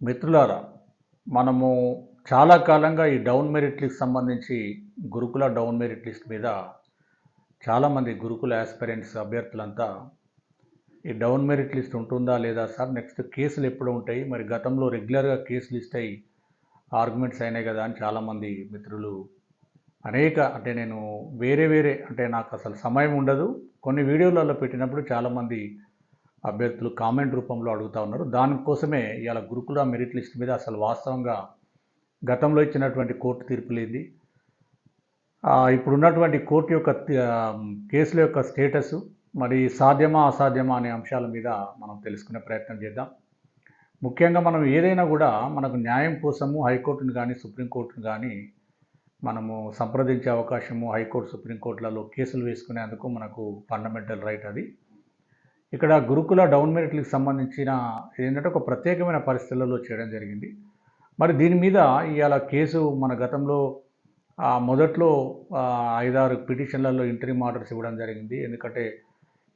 మిత్రులారా, మనము చాలా కాలంగా ఈ డౌన్ మెరిట్ లిస్ట్ సంబంధించి గురుకుల డౌన్ మెరిట్ లిస్ట్ మీద చాలామంది గురుకుల ఆస్పిరెంట్స్ అభ్యర్థులంతా ఈ డౌన్ మెరిట్ లిస్ట్ ఉంటుందా లేదా సార్, నెక్స్ట్ కేసులు ఎప్పుడు ఉంటాయి, మరి గతంలో రెగ్యులర్గా కేసు లిస్ట్ అయ్యి ఆర్గ్యుమెంట్స్ అయినాయి కదా అని చాలామంది మిత్రులు నేను వేరే నాకు అసలు సమయం ఉండదు, కొన్ని వీడియోలలో పెట్టినప్పుడు చాలామంది అభ్యర్థులు కామెంట్ రూపంలో అడుగుతూ ఉన్నారు. దానికోసమే ఇవాళ గురుకుల మెరిట్ లిస్ట్ మీద అసలు వాస్తవంగా గతంలో ఇచ్చినటువంటి కోర్టు తీర్పులేంది, ఇప్పుడున్నటువంటి కోర్టు యొక్క కేసుల యొక్క స్టేటస్, మరి సాధ్యమా అసాధ్యమా అనే అంశాల మీద మనం తెలుసుకునే ప్రయత్నం చేద్దాం. ముఖ్యంగా మనం ఏదైనా కూడా మనకు న్యాయం కోసము హైకోర్టును కానీ సుప్రీంకోర్టును కానీ మనము సంప్రదించే అవకాశము, హైకోర్టు సుప్రీంకోర్టులలో కేసులు వేసుకునేందుకు మనకు ఫండమెంటల్ రైట్ అది. ఇక్కడ గురుకుల డౌన్ మెరిట్లకు సంబంధించిన ఏంటంటే ఒక ప్రత్యేకమైన పరిస్థితులలో చేయడం జరిగింది. మరి దీని మీద ఇవాళ కేసు మన గతంలో మొదట్లో 5-6 పిటిషన్లలో ఇంటరిమ్ ఆర్డర్స్ ఇవ్వడం జరిగింది. ఎందుకంటే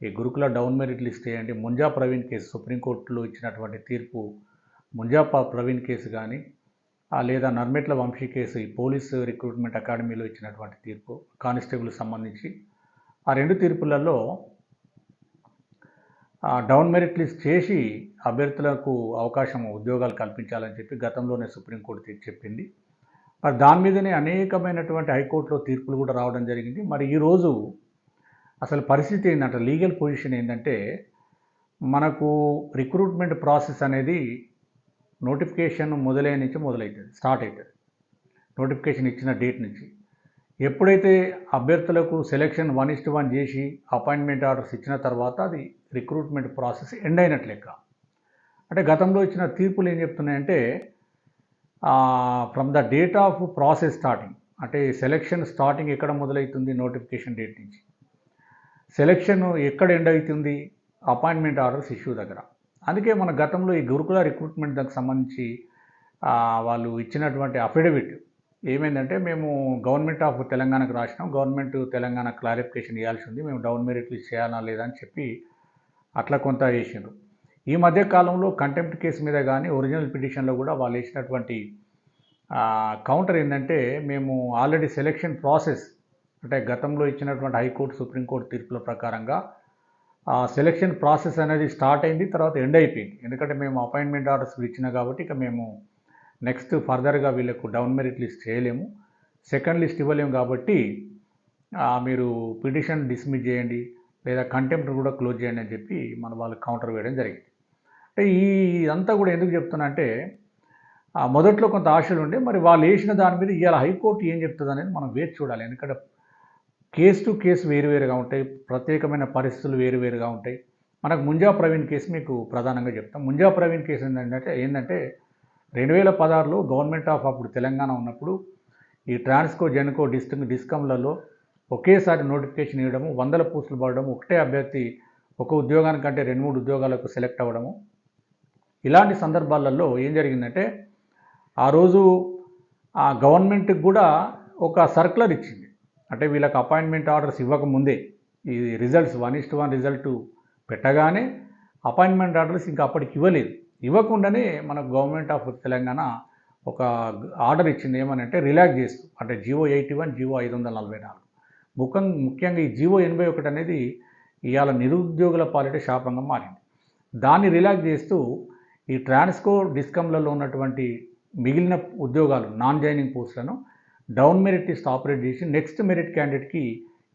ఈ గురుకుల డౌన్ మెరిట్ లిస్ట్ ఏంటి, ముంజా ప్రవీణ్ కేసు సుప్రీంకోర్టులో ఇచ్చినటువంటి తీర్పు, ముంజా ప్రవీణ్ కేసు కానీ లేదా నర్మెట్ల వంశీ కేసు ఈ పోలీసు రిక్రూట్మెంట్ అకాడమీలో ఇచ్చినటువంటి తీర్పు కానిస్టేబుల్ సంబంధించి, ఆ 2 తీర్పులలో డౌన్ మెరిట్ లిస్ట్ చేసి అభ్యర్థులకు అవకాశం ఉద్యోగాలు కల్పించాలని చెప్పి గతంలోనే సుప్రీంకోర్టు చెప్పింది. మరి దాని మీదనే అనేకమైనటువంటి హైకోర్టులో తీర్పులు కూడా రావడం జరిగింది. మరి ఈరోజు అసలు పరిస్థితి ఏంటంటే, లీగల్ పొజిషన్ ఏంటంటే, మనకు రిక్రూట్మెంట్ ప్రాసెస్ అనేది నోటిఫికేషన్ మొదలవుతుంది, స్టార్ట్ అవుతుంది. నోటిఫికేషన్ ఇచ్చిన డేట్ నుంచి ఎప్పుడైతే అభ్యర్థులకు సెలెక్షన్ 1:1 చేసి అపాయింట్మెంట్ ఆర్డర్స్ ఇచ్చిన తర్వాత అది రిక్రూట్మెంట్ ప్రాసెస్ ఎండ్ అయినట్లు లెక్క. అంటే గతంలో ఇచ్చిన తీర్పులు ఏం చెప్తున్నాయంటే, from the date of process starting, అంటే సెలెక్షన్ స్టార్టింగ్ ఎక్కడ మొదలవుతుంది, నోటిఫికేషన్ డేట్ నుంచి, సెలెక్షన్ ఎక్కడ ఎండ్ అవుతుంది, అపాయింట్మెంట్ ఆర్డర్స్ ఇష్యూ దగ్గర. అందుకే మన గతంలో ఈ గురుకుల రిక్రూట్మెంట్ దానికి సంబంధించి వాళ్ళు ఇచ్చినటువంటి అఫిడవిట్ ఏమైందంటే, మేము గవర్నమెంట్ ఆఫ్ తెలంగాణకు రాసినాం, గవర్నమెంట్ తెలంగాణ క్లారిఫికేషన్ ఇవ్వాల్సి ఉంది, మేము డౌన్ మెరిట్ లిస్ట్ చేయాలా లేదా అని చెప్పి అట్లా కొంత వేసిండ్రు. ఈ మధ్య కాలంలో కంటెంప్ట్ కేసు మీద కానీ ఒరిజినల్ పిటిషన్లో కూడా వాళ్ళు వేసినటువంటి కౌంటర్ ఏంటంటే, మేము ఆల్రెడీ సెలెక్షన్ ప్రాసెస్ అంటే గతంలో ఇచ్చినటువంటి హైకోర్టు సుప్రీంకోర్టు తీర్పుల ప్రకారంగా సెలెక్షన్ ప్రాసెస్ అనేది స్టార్ట్ అయింది, తర్వాత ఎండ్ అయిపోయింది. ఎందుకంటే మేము అపాయింట్మెంట్ ఆర్డర్స్ ఇచ్చినా కాబట్టి ఇక మేము నెక్స్ట్ ఫర్దర్గా వీళ్ళకు డౌన్ మెరిట్ లిస్ట్ చేయలేము, సెకండ్ లిస్ట్ ఇవ్వలేము, కాబట్టి మీరు పిటిషన్ డిస్మిస్ చేయండి లేదా కంటెంప్ట్ కూడా క్లోజ్ చేయండి అని చెప్పి మన వాళ్ళు కౌంటర్ వేయడం జరిగింది. అంటే ఇదంతా కూడా ఎందుకు చెప్తున్నా అంటే, మొదట్లో కొంత ఆశలు ఉండే, మరి వాళ్ళు వేసిన దాని మీద ఇవాళ హైకోర్టు ఏం చెప్తుంది అనేది మనం వేచి చూడాలి. ఎందుకంటే కేసు టు కేసు వేరువేరుగా ఉంటాయి, ప్రత్యేకమైన పరిస్థితులు వేరువేరుగా ఉంటాయి. మనకు ముంజా ప్రవీణ్ కేసు మీకు ప్రధానంగా చెప్తాం. ముంజా ప్రవీణ్ కేసు ఏంటంటే 2016లో గవర్నమెంట్ ఆఫ్ అప్పుడు తెలంగాణ ఉన్నప్పుడు ఈ ట్రాన్స్కో జెన్కో డిస్కంలలో ఒకేసారి నోటిఫికేషన్ ఇవ్వడము, 100 పోస్టులు పడడము, ఒకటే అభ్యర్థి ఒక ఉద్యోగానికంటే 2-3 ఉద్యోగాలకు సెలెక్ట్ అవ్వడము. ఇలాంటి సందర్భాలలో ఏం జరిగిందంటే, ఆ రోజు ఆ గవర్నమెంట్కి కూడా ఒక సర్క్యులర్ ఇచ్చింది. అంటే వీళ్ళకి అపాయింట్మెంట్ ఆర్డర్స్ ఇవ్వకముందే ఈ రిజల్ట్స్ 1:1 రిజల్ట్ పెట్టగానే అపాయింట్మెంట్ ఆర్డర్స్ ఇంకా అప్పటికి ఇవ్వకుండానే మనకు గవర్నమెంట్ ఆఫ్ తెలంగాణ ఒక ఆర్డర్ ఇచ్చింది. ఏమనంటే రిలాక్స్ చేస్తూ, అంటే జీవో 81, జీవో 544. ముఖ్యంగా ఈ జీవో 81 అనేది ఇవాళ నిరుద్యోగుల పాలిట శాపంగా మారింది. దాన్ని రిలాక్స్ చేస్తూ ఈ ట్రాన్స్కో డిస్కంలలో ఉన్నటువంటి మిగిలిన ఉద్యోగాలు నాన్ జాయినింగ్ పోస్టులను డౌన్ మెరిట్ లిస్ట్ ఆపరేట్ చేసి నెక్స్ట్ మెరిట్ క్యాండిడేట్కి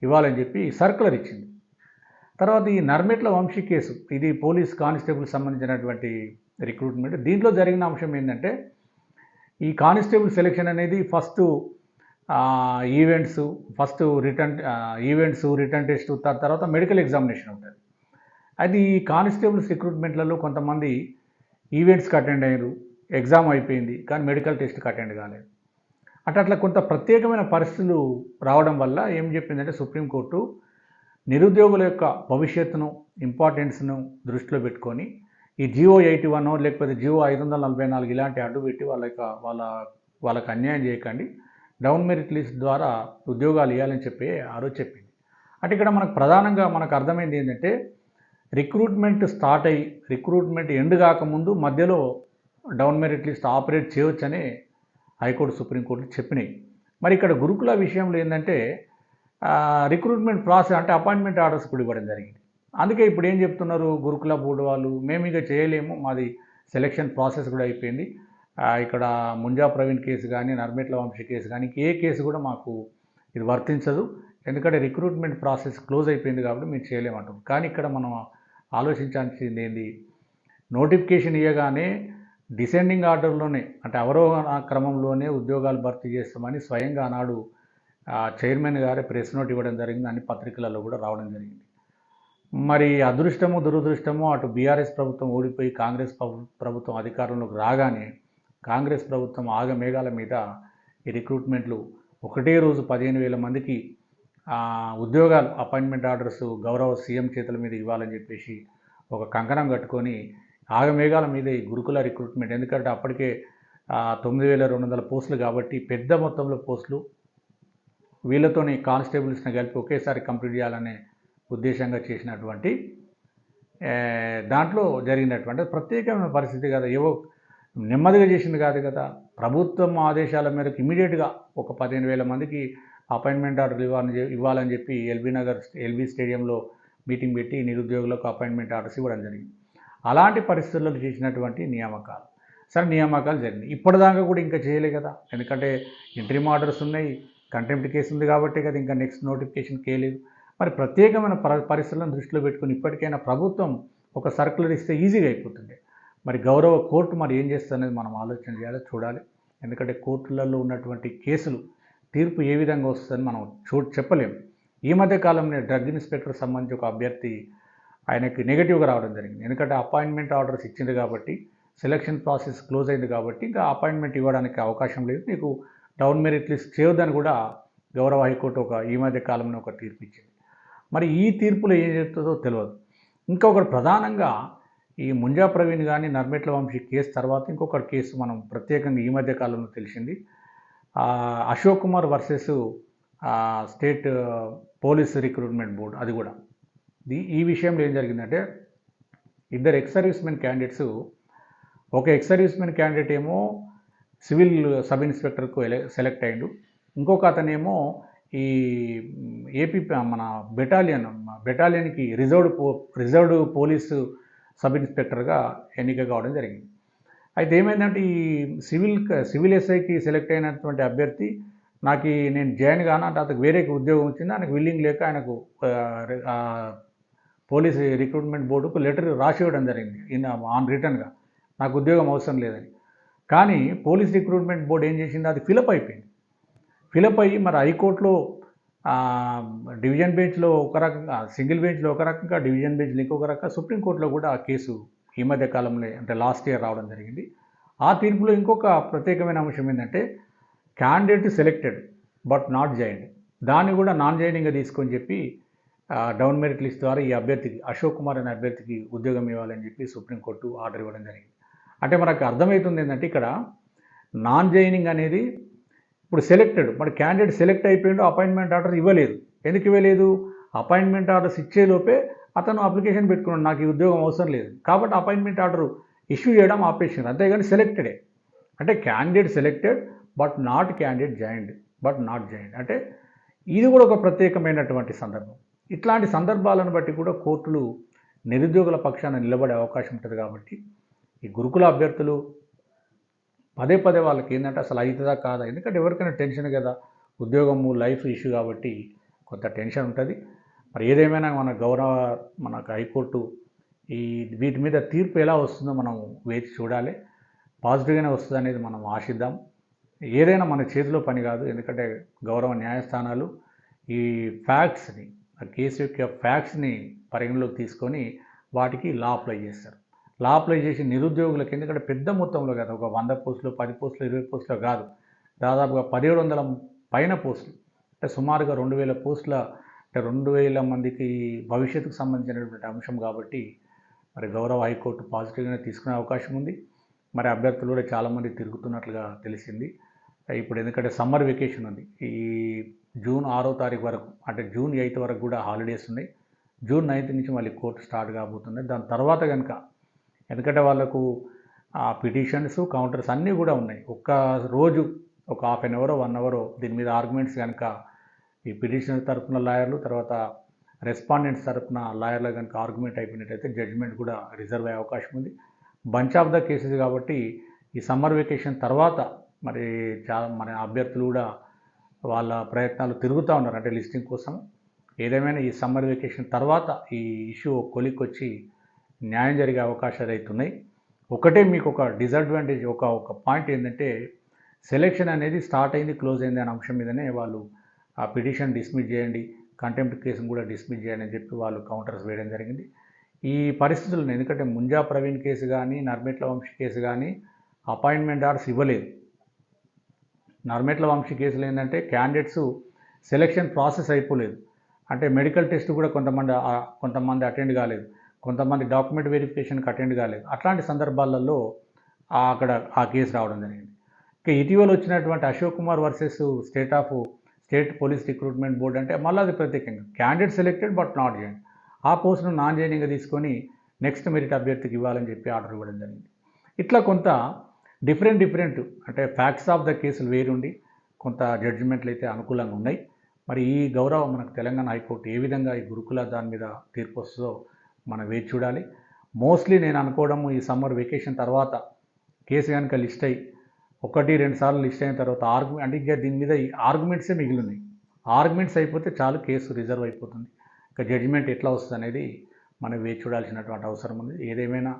ఇవ్వాలని చెప్పి సర్క్యులర్ ఇచ్చింది. తర్వాత ఈ నర్మెట్ల వంశీ కేసు, ఇది పోలీస్ కానిస్టేబుల్ సంబంధించినటువంటి రిక్రూట్మెంట్. దీంట్లో జరిగిన అంశం ఏంటంటే, ఈ కానిస్టేబుల్ సెలెక్షన్ అనేది ఫస్ట్ ఈవెంట్స్ రిటర్న్ టెస్ట్, తర్వాత మెడికల్ ఎగ్జామినేషన్ ఉంటుంది. అది ఈ కానిస్టేబుల్స్ రిక్రూట్మెంట్లలో కొంతమంది ఈవెంట్స్కి అటెండ్ అయ్యారు, ఎగ్జామ్ అయిపోయింది, కానీ మెడికల్ టెస్ట్కి అటెండ్ కాలేదు. అట్లా కొంత ప్రత్యేకమైన పరిస్థితులు రావడం వల్ల ఏం చెప్పిందంటే సుప్రీంకోర్టు, నిరుద్యోగుల యొక్క భవిష్యత్తును ఇంపార్టెన్స్ను దృష్టిలో పెట్టుకొని ఈ జీవో 81 లేకపోతే జీవో 544 ఇలాంటి అడ్డు పెట్టి వాళ్ళకి అన్యాయం చేయకండి, డౌన్ మెరిట్ లిస్ట్ ద్వారా ఉద్యోగాలు ఇవ్వాలని చెప్పి ఆ రోజు చెప్పింది. అంటే ఇక్కడ మనకు ప్రధానంగా మనకు అర్థమైంది ఏంటంటే, రిక్రూట్మెంట్ స్టార్ట్ అయ్యి రిక్రూట్మెంట్ ఎండ్ కాకముందు మధ్యలో డౌన్ మెరిట్ లిస్ట్ ఆపరేట్ చేయవచ్చని హైకోర్టు సుప్రీంకోర్టు చెప్పినాయి. మరి ఇక్కడ గురుకుల విషయంలో ఏంటంటే రిక్రూట్మెంట్ ప్రాసెస్ అంటే అపాయింట్మెంట్ ఆర్డర్స్ కూడా ఇవ్వడం జరిగింది. అందుకే ఇప్పుడు ఏం చెప్తున్నారు గురుకుల బోర్డు వాళ్ళు, మేము ఇక చేయలేము, మాది సెలక్షన్ ప్రాసెస్ కూడా అయిపోయింది, ఇక్కడ ముంజా ప్రవీణ్ కేసు కానీ నర్మెట్ల వంశీ కేసు కానీ ఏ కేసు కూడా మాకు ఇది వర్తించదు, ఎందుకంటే రిక్రూట్మెంట్ ప్రాసెస్ క్లోజ్ అయిపోయింది కాబట్టి మేము చేయలేమంటాం. కానీ ఇక్కడ మనం ఆలోచించాల్సింది ఏంది, నోటిఫికేషన్ ఇవ్వగానే డిసెండింగ్ ఆర్డర్లోనే అంటే అవరోహణ క్రమంలోనే ఉద్యోగాలు భర్తీ చేస్తామని స్వయంగా ఆనాడు చైర్మన్ గారే ప్రెస్ నోట్ ఇవ్వడం జరిగింది, అన్ని పత్రికలలో కూడా రావడం జరిగింది. మరి అదృష్టము దురదృష్టము అటు బీఆర్ఎస్ ప్రభుత్వం ఓడిపోయి కాంగ్రెస్ ప్రభుత్వం అధికారంలోకి రాగానే కాంగ్రెస్ ప్రభుత్వం ఆగమేఘాల మీద ఈ రిక్రూట్మెంట్లు ఒకటే రోజు 15,000 మందికి ఉద్యోగాలు అపాయింట్మెంట్ ఆర్డర్స్ గౌరవ సీఎం చేతుల మీద ఇవ్వాలని చెప్పేసి ఒక కంకణం కట్టుకొని ఆగమేఘాల మీద ఈ గురుకుల రిక్రూట్మెంట్, ఎందుకంటే అప్పటికే 9,200 పోస్టులు కాబట్టి పెద్ద మొత్తంలో పోస్టులు వీళ్ళతోని కానిస్టేబుల్స్ని కలిపి ఒకేసారి కంప్లీట్ చేయాలనే ఉద్దేశంగా చేసినటువంటి దాంట్లో జరిగినటువంటి ప్రత్యేకమైన పరిస్థితి కదా, ఏవో నెమ్మదిగా చేసింది కాదు కదా. ప్రభుత్వం ఆదేశాల మేరకు ఇమీడియట్గా ఒక 15,000 మందికి అపాయింట్మెంట్ ఆర్డర్ ఇవ్వాలని చెప్పి ఎల్బీ స్టేడియంలో మీటింగ్ పెట్టి నిరుద్యోగులకు అపాయింట్మెంట్ ఆర్డర్స్ ఇవ్వడం జరిగింది. అలాంటి పరిస్థితుల్లో చేసినటువంటి నియామకాలు, సరే నియామకాలు జరిగినాయి. ఇప్పటిదాకా కూడా ఇంకా చేయలే కదా, ఎందుకంటే ఇంటరిమ్ ఆర్డర్స్ ఉన్నాయి, కంటెంప్ట్ కేసు ఉంది కాబట్టి కదా ఇంకా నెక్స్ట్ నోటిఫికేషన్ కేలేదు. మరి ప్రత్యేకమైన పరిస్థితులను దృష్టిలో పెట్టుకుని ఇప్పటికైనా ప్రభుత్వం ఒక సర్కులర్ ఇస్తే ఈజీగా అయిపోతుంది. మరి గౌరవ కోర్టు మరి ఏం చేస్తుందనేది మనం ఆలోచన చేయాలి, చూడాలి. ఎందుకంటే కోర్టులలో ఉన్నటువంటి కేసులు తీర్పు ఏ విధంగా వస్తుందని మనం చెప్పలేము. ఈ మధ్య కాలంలో డ్రగ్ ఇన్స్పెక్టర్ సంబంధించి ఒక అభ్యర్థి ఆయనకి నెగిటివ్గా రావడం జరిగింది. ఎందుకంటే అపాయింట్మెంట్ ఆర్డర్స్ ఇచ్చింది కాబట్టి సెలక్షన్ ప్రాసెస్ క్లోజ్ అయింది కాబట్టి ఇంకా అపాయింట్మెంట్ ఇవ్వడానికి అవకాశం లేదు, నీకు డౌన్ మెరిట్ లిస్ట్ చేయొద్దని కూడా గౌరవ హైకోర్టు ఈ మధ్య కాలంలో ఒక తీర్పు ఇచ్చింది. మరి ఈ తీర్పులో ఏం చెప్తుందో తెలియదు. ఇంకొకటి ప్రధానంగా ఈ ముంజా ప్రవీణ్ కానీ నర్మెట్ల వంశీ కేసు తర్వాత ఇంకొకటి కేసు మనం ప్రత్యేకంగా ఈ మధ్య కాలంలో తెలిసింది, Ashok Kumar versus state police recruitment board. అది కూడా ఈ విషయంలో ఏం జరిగిందంటే ఇద్దరు ఎక్స్ సర్వీస్మెన్ క్యాండిడేట్స్, ఒక ఎక్స్ సర్వీస్మెన్ క్యాండిడేట్ ఏమో సివిల్ సబ్ ఇన్స్పెక్టర్కు సెలెక్ట్ అయ్యిండు, ఇంకొక అతనేమో ఈ ఏపీ మన బెటాలియన్కి రిజర్వ్డ్ పోలీసు సబ్ ఇన్స్పెక్టర్గా ఎన్నిక కావడం జరిగింది. అయితే ఏమైందంటే ఈ సివిల్ ఎస్ఐకి సెలెక్ట్ అయినటువంటి అభ్యర్థి నేను జాయిన్ కానా అంటే అతనికి వేరే ఉద్యోగం వచ్చింది, ఆయనకు విల్లింగ్ లేక ఆయనకు పోలీస్ రిక్రూట్మెంట్ బోర్డుకు లెటర్ రాసి ఇవ్వడం జరిగింది ఆన్ రిటర్న్గా, నాకు ఉద్యోగం అవసరం లేదని. కానీ పోలీస్ రిక్రూట్మెంట్ బోర్డు ఏం చేసింది, అది ఫిలప్ అయిపోయింది. ఫిలప్ అయ్యి మరి హైకోర్టులో డివిజన్ బెంచ్లో ఒక రకంగా, సింగిల్ బెంచ్లో ఒక రకంగా, డివిజన్ బెంచ్లో ఇంకొక రకంగా, సుప్రీంకోర్టులో కూడా ఆ కేసు ఈ మధ్య కాలంలో అంటే లాస్ట్ ఇయర్ రావడం జరిగింది. ఆ తీర్పులో ఇంకొక ప్రత్యేకమైన అంశం ఏంటంటే candidate selected but not joined, దాన్ని కూడా నాన్ జాయినింగ్గా తీసుకొని చెప్పి డౌన్ మెరిట్ లిస్ట్ ద్వారా ఈ అభ్యర్థికి అశోక్ కుమార్ అనే అభ్యర్థికి ఉద్యోగం ఇవ్వాలని చెప్పి సుప్రీంకోర్టు ఆర్డర్ ఇవ్వడం జరిగింది. అంటే మనకు అర్థమవుతుంది ఏంటంటే ఇక్కడ నాన్ జాయినింగ్ అనేది ఇప్పుడు సెలెక్టెడ్, మరి క్యాండిడేట్ సెలెక్ట్ అయిపోయిండు, అపాయింట్మెంట్ ఆర్డర్ ఇవ్వలేదు. ఎందుకు ఇవ్వలేదు, అపాయింట్మెంట్ ఆర్డర్స్ ఇచ్చేలోపే అతను అప్లికేషన్ పెట్టుకున్నాడు, నాకు ఈ ఉద్యోగం అవసరం లేదు కాబట్టి అపాయింట్మెంట్ ఆర్డర్ ఇష్యూ చేయడం ఆపేసింది, అంతేగాని సెలెక్టెడే. అంటే candidate selected but not candidate joined, అంటే ఇది కూడా ఒక ప్రత్యేకమైనటువంటి సందర్భం. ఇట్లాంటి సందర్భాలను బట్టి కూడా కోర్టులు నిరుద్యోగుల పక్షాన నిలబడే అవకాశం ఉంటుంది. కాబట్టి ఈ గురుకుల అభ్యర్థులు పదే వాళ్ళకి ఏంటంటే అసలు అవుతుందా కాదా, ఎందుకంటే ఎవరికైనా టెన్షన్ కదా, ఉద్యోగము లైఫ్ ఇష్యూ కాబట్టి కొంత టెన్షన్ ఉంటుంది. మరి ఏదేమైనా మనకు హైకోర్టు వీటి మీద తీర్పు ఎలా వస్తుందో మనం వేచి చూడాలి. పాజిటివ్గానే వస్తుంది అనేది మనం ఆశిద్దాం. ఏదైనా మన చేతిలో పని కాదు, ఎందుకంటే గౌరవ న్యాయస్థానాలు ఈ ఫ్యాక్ట్స్ని, ఆ కేసు యొక్క ఫ్యాక్ట్స్ని పరిగణలోకి తీసుకొని వాటికి లా అప్లై చేస్తారు. లా అప్లై చేసి నిరుద్యోగులకు, ఎందుకంటే పెద్ద మొత్తంలో కదా, ఒక 100 పోస్టులు 10 పోస్టులు 20 పోస్టులు కాదు, దాదాపుగా 1700 పైన పోస్టులు, అంటే సుమారుగా 2000 పోస్టుల, అంటే 2000 మందికి భవిష్యత్తుకు సంబంధించినటువంటి అంశం కాబట్టి మరి గౌరవ హైకోర్టు పాజిటివ్గానే తీసుకునే అవకాశం ఉంది. మరి అభ్యర్థులు కూడా చాలామంది తిరుగుతున్నట్లుగా తెలిసింది. ఇప్పుడు ఎందుకంటే సమ్మర్ వెకేషన్ ఉంది, ఈ జూన్ 6వ తారీఖు వరకు, అంటే జూన్ 8 వరకు కూడా హాలిడేస్ ఉన్నాయి. జూన్ 9 నుంచి మళ్ళీ కోర్టు స్టార్ట్ కాబోతుంది. దాని తర్వాత కనుక, ఎందుకంటే వాళ్ళకు ఆ పిటిషన్స్ కౌంటర్స్ అన్నీ కూడా ఉన్నాయి. ఒక్క రోజు ఒక హాఫ్ అన్ అవరో 1 అవరో దీని మీద ఆర్గ్యుమెంట్స్ కనుక ఈ పిటిషనర్ తరపున లాయర్లు, తర్వాత రెస్పాండెంట్స్ తరపున లాయర్లు కనుక ఆర్గ్యుమెంట్ అయిపోయినట్టయితే జడ్జిమెంట్ కూడా రిజర్వ్ అయ్యే అవకాశం ఉంది. బంచ్ ఆఫ్ ద కేసెస్ కాబట్టి ఈ సమ్మర్ వెకేషన్ తర్వాత మరి మన అభ్యర్థులు కూడా వాళ్ళ ప్రయత్నాలు తిరుగుతూ ఉన్నారు, అంటే లిస్టింగ్ కోసం. ఏదేమైనా ఈ సమ్మర్ వెకేషన్ తర్వాత ఈ ఇష్యూ కొలిక్కొచ్చి న్యాయం జరిగే అవకాశాలు అవుతున్నాయి. ఒకటే మీకు ఒక డిసడ్వాంటేజ్, ఒక పాయింట్ ఏంటంటే సెలెక్షన్ అనేది స్టార్ట్ అయింది, క్లోజ్ అయింది అనే అంశం మీదనే వాళ్ళు ఆ పిటిషన్ డిస్మిస్ చేయండి, కంటెంప్ట్ కేసును కూడా డిస్మిస్ చేయండి అని చెప్పి వాళ్ళు కౌంటర్స్ వేయడం జరిగింది. ఈ పరిస్థితులను, ఎందుకంటే ముంజా ప్రవీణ్ కేసు కానీ నర్మెట్ల వంశీ కేసు కానీ అపాయింట్మెంట్ ఆర్డర్స్ ఇవ్వలేదు. నర్మెట్ల వంశీ కేసులు ఏంటంటే క్యాండిడేట్స్ సెలెక్షన్ ప్రాసెస్ అయిపోలేదు, అంటే మెడికల్ టెస్ట్ కూడా కొంతమంది అటెండ్ కాలేదు, కొంతమంది డాక్యుమెంట్ వెరిఫికేషన్కి అటెండ్ కాలేదు. అట్లాంటి సందర్భాలలో అక్కడ ఆ కేసు రావడం జరిగింది. ఇక ఇటీవల వచ్చినటువంటి Ashok Kumar versus state police recruitment board అంటే మళ్ళీ అది ప్రత్యేకంగా candidate selected but not join, ఆ పోస్టును నాన్ జాయినింగ్గా తీసుకొని నెక్స్ట్ మెరిట్ అభ్యర్థికి ఇవ్వాలని చెప్పి ఆర్డర్ ఇవ్వడం జరిగింది. ఇట్లా కొంత డిఫరెంట్ అంటే ఫ్యాక్ట్స్ ఆఫ్ ద కేసులు వేరుండి కొంత జడ్జిమెంట్లు అయితే అనుకూలంగా ఉన్నాయి. మరి ఈ గౌరవం మనకు తెలంగాణ హైకోర్టు ఏ విధంగా ఈ గురుకుల దాని మీద తీర్పు వస్తుందో మనం వేచి చూడాలి. మోస్ట్లీ నేను అనుకోవడము ఈ సమ్మర్ వెకేషన్ తర్వాత కేసు కనుక లిస్ట్ అయ్యి 1-2 సార్లు లిస్ట్ అయిన తర్వాత అంటే ఇక దీని మీద ఈ ఆర్గ్యుమెంట్సే మిగిలి ఉన్నాయి. ఆర్గ్యుమెంట్స్ అయిపోతే చాలు, కేసు రిజర్వ్ అయిపోతుంది. ఇక జడ్జిమెంట్ ఎట్లా వస్తుంది అనేది మనం వేచి చూడాల్సినటువంటి అవసరం ఉంది. ఏదేమైనా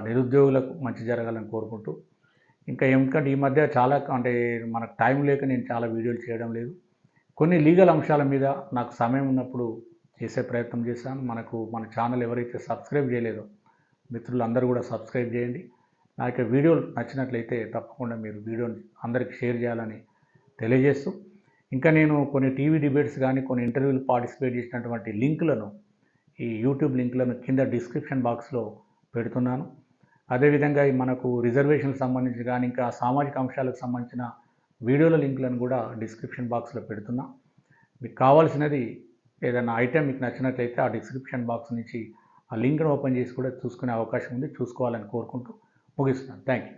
నిరుద్యోగులకు మంచి జరగాలని కోరుకుంటూ, ఎందుకంటే ఈ మధ్య చాలా అంటే మనకు టైం లేక నేను చాలా వీడియోలు చేయడం లేదు. కొన్ని లీగల్ అంశాల మీద నాకు సమయం ఉన్నప్పుడు చేసే ప్రయత్నం చేశాను. మన ఛానల్ ఎవరైతే సబ్స్క్రైబ్ చేయలేదో మిత్రులు అందరూ కూడా సబ్స్క్రైబ్ చేయండి. నా యొక్క వీడియోలు నచ్చినట్లయితే తప్పకుండా మీరు వీడియోని అందరికీ షేర్ చేయాలని తెలియజేస్తూ, ఇంకా నేను కొన్ని టీవీ డిబేట్స్ కానీ కొన్ని ఇంటర్వ్యూలు పార్టిసిపేట్ చేసినటువంటి లింకులను, ఈ యూట్యూబ్ లింకులను కింద డిస్క్రిప్షన్ బాక్స్లో పెడుతున్నాను. అదేవిధంగా మనకు రిజర్వేషన్కి సంబంధించి కానీ ఇంకా సామాజిక అంశాలకు సంబంధించిన వీడియోల లింకులను కూడా డిస్క్రిప్షన్ బాక్స్లో పెడుతున్నా. మీకు కావాల్సినది ఏదైనా ఐటెం మీకు నచ్చినట్లయితే ఆ డిస్క్రిప్షన్ బాక్స్ నుంచి ఆ లింక్ను ఓపెన్ చేసి కూడా చూసుకునే అవకాశం ఉంది. చూసుకోవాలని కోరుకుంటూ ముగిస్తున్నాను. Thank you.